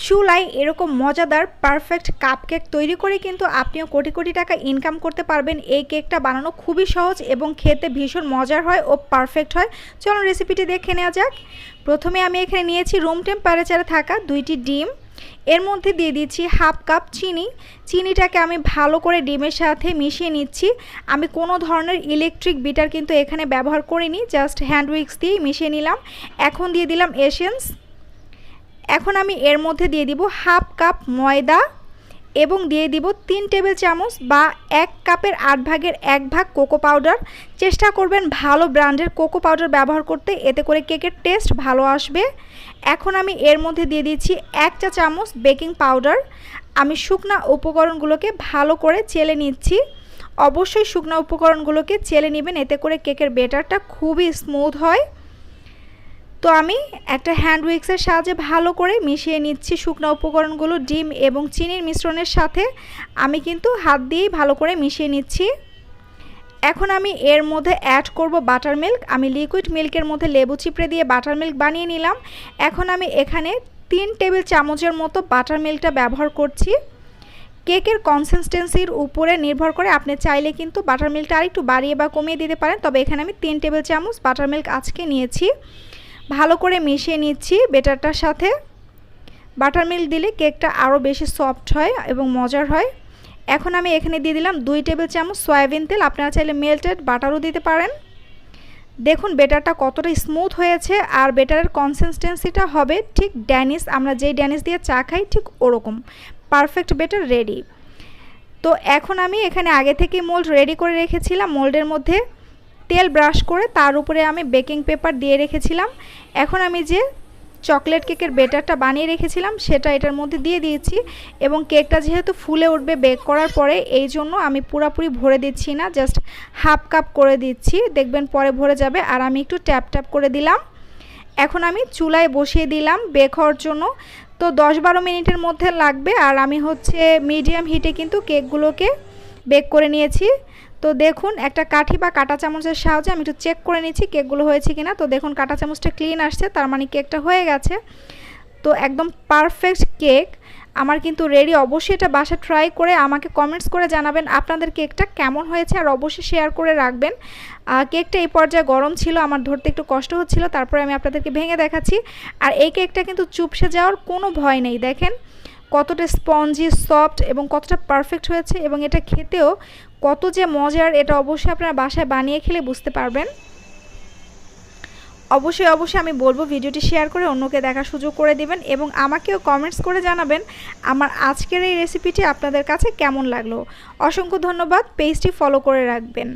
চুলায় এরকম মজাদার পারফেক্ট কাপকেক তৈরি করে কিন্তু আপনিও কোটি কোটি টাকা ইনকাম করতে পারবেন। এই কেকটা বানানো খুবই সহজ এবং খেতে ভীষণ মজার হয় ও পারফেক্ট হয়। চলুন রেসিপিটি দেখে নেওয়া যাক। প্রথমে আমি এখানে নিয়েছি রুম টেম্পারেচারে থাকা 2টি ডিম। এর মধ্যে দিয়ে দিচ্ছি হাফ কাপ চিনি। চিনিটাকে আমি ভালো করে ডিমের সাথে মিশিয়ে নিচ্ছি। আমি কোনো ধরনের ইলেকট্রিক বিটার কিন্তু এখানে ব্যবহার করিনি, জাস্ট হ্যান্ড উইক্স দিয়ে মিশিয়ে নিলাম। এখন দিয়ে দিলাম এসেন্স। এখন আমি এর মধ্যে দিয়ে দিব হাফ কাপ ময়দা এবং দিয়ে দিব 3 টেবিল চামচ বা 1 কাপের 8 ভাগের 1 ভাগ কোকো পাউডার। চেষ্টা করবেন ভালো ব্র্যান্ডের কোকো পাউডার ব্যবহার করতে, এতে করে কেকের টেস্ট ভালো আসবে। এখন আমি এর মধ্যে দিয়ে দিচ্ছি 1 চা চামচ বেকিং পাউডার। আমি শুকনা উপকরণগুলোকে ভালো করে চেলে নিচ্ছি। অবশ্যই শুকনা উপকরণগুলোকে চেলে নেবেন, এতে করে কেকের ব্যাটারটা খুবই স্মুথ হয়। তো আমি একটা হ্যান্ড উইক্সের সাহায্যে ভালো করে মিশিয়ে নিচ্ছি শুকনো উপকরণগুলো ডিম এবং চিনির মিশ্রণের সাথে। আমি কিন্তু হাত দিয়েই ভালো করে মিশিয়ে নিচ্ছি। এখন আমি এর মধ্যে অ্যাড করব বাটার মিল্ক। আমি লিকুইড মিল্কের মধ্যে লেবু চিপড়ে দিয়ে বাটার মিল্ক বানিয়ে নিলাম। এখন আমি এখানে 3 টেবিল চামচের মতো বাটার মিল্কটা ব্যবহার করছি। কেকের কনসিস্টেন্সির উপরে নির্ভর করে আপনি চাইলে কিন্তু বাটার মিল্কটা আরেকটু বাড়িয়ে বা কমিয়ে দিতে পারেন, তবে এখানে আমি 3 টেবিল চামচ বাটার মিল্ক আজকে নিয়েছি। ভালো করে মিশিয়ে নিচ্ছি বেটারটার সাথে। বাটার মিল্ক দিলে কেকটা আরও বেশি সফট হয় এবং মজার হয়। এখন আমি এখানে দিয়ে দিলাম 2 টেবিল চামচ সয়াবিন তেল। আপনারা চাইলে মেল্টেড বাটারও দিতে পারেন। দেখুন বেটারটা কতটা স্মুথ হয়েছে, আর বেটারের কনসিস্টেন্সিটা হবে ঠিক ড্যানিশ, আমরা যেই ড্যানিশ দিয়ে চা খাই ঠিক ওরকম। Perfect better ready. তো এখন আমি এখানে আগে থেকে মোল্ড রেডি করে রেখেছিলাম। মোল্ডের মধ্যে তেল ব্রাশ করে তার উপরে আমি বেকিং পেপার দিয়ে রেখেছিলাম। এখন আমি যে চকলেট কেকের ব্যাটারটা বানিয়ে রেখেছিলাম সেটা এটার মধ্যে দিয়ে দিয়েছি, এবং কেকটা যেহেতু ফুলে উঠবে বেক করার পরে, এই জন্য আমি পুরোপুরি ভরে দিচ্ছি না, জাস্ট হাফ কাপ করে দিচ্ছি। দেখবেন পরে ভরে যাবে। আর আমি একটু ট্যাপ ট্যাপ করে দিলাম। এখন আমি চুলায় বসিয়ে দিলাম বেক হওয়ার জন্য। তো 10-12 মিনিটের মধ্যে লাগবে। আর আমি হচ্ছে মিডিয়াম হিটে কিন্তু কেকগুলোকে বেক করে নিয়েছি। তো দেখুন একটা কাঠি বা কাঁটা চামচের সাহায্যে আমি একটু চেক করে নিচ্ছি কেকগুলো হয়েছে কিনা। তো দেখুন কাঁটা চামচটা ক্লিন আসছে, তার মানে কেকটা হয়ে গেছে। তো একদম পারফেক্ট কেক আমার কিন্তু রেডি। অবশ্যই এটা বাসা ট্রাই করে আমাকে কমেন্টস করে জানাবেন আপনাদের কেকটা কেমন হয়েছে, আর অবশ্যই শেয়ার করে রাখবেন। কেকটা এই পর্যায়ে গরম ছিল, আমার ধরতে একটু কষ্ট হচ্ছিল, তারপরে আমি আপনাদেরকে ভেঙে দেখাচ্ছি। আর এই কেকটা কিন্তু চুপসে যাওয়ার কোনো ভয় নেই। দেখেন কতটা স্পঞ্জি, সফট এবং কতটা পারফেক্ট হয়েছে, এবং এটা খেতেও কত যে মজার, এটা অবশ্যই আপনারা বাসায় বানিয়ে খেলে বুঝতে পারবেন। অবশ্যই আমি বলবো ভিডিওটি শেয়ার করে অন্যকে দেখার সুযোগ করে দিবেন, এবং আমাকেও কমেন্টস করে জানাবেন আমার আজকের এই রেসিপিটি আপনাদের কাছে কেমন লাগলো। অসংখ্য ধন্যবাদ। পেজটি ফলো করে রাখবেন।